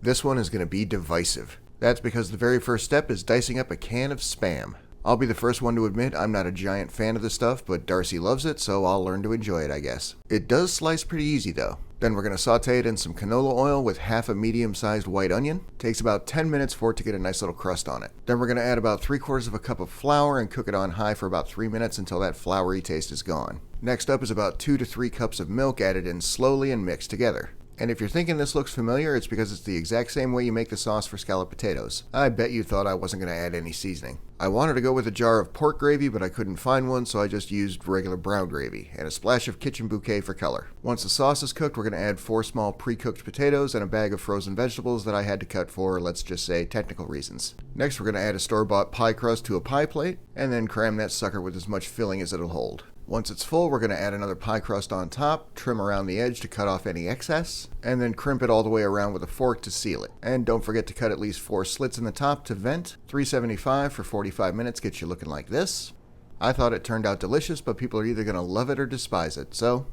This one is going to be divisive. That's because the very first step is dicing up a can of Spam. I'll be the first one to admit I'm not a giant fan of the stuff, but Darcy loves it, so I'll learn to enjoy it, I guess. It does slice pretty easy though. Then we're going to saute it in some canola oil with half a medium-sized white onion. Takes about 10 minutes for it to get a nice little crust on it. Then we're going to add about 3/4 of a cup of flour and cook it on high for about 3 minutes until that floury taste is gone. Next up is about 2 to 3 cups of milk added in slowly and mixed together. And if you're thinking this looks familiar, it's because it's the exact same way you make the sauce for scalloped potatoes. I bet you thought I wasn't going to add any seasoning. I wanted to go with a jar of pork gravy, but I couldn't find one, so I just used regular brown gravy, and a splash of kitchen bouquet for color. Once the sauce is cooked, we're going to add 4 small pre-cooked potatoes and a bag of frozen vegetables that I had to cut for, let's just say, technical reasons. Next, we're going to add a store-bought pie crust to a pie plate, and then cram that sucker with as much filling as it'll hold. Once it's full, we're going to add another pie crust on top, trim around the edge to cut off any excess, and then crimp it all the way around with a fork to seal it. And don't forget to cut at least 4 slits in the top to vent. 375 for 45 minutes gets you looking like this. I thought it turned out delicious, but people are either going to love it or despise it, so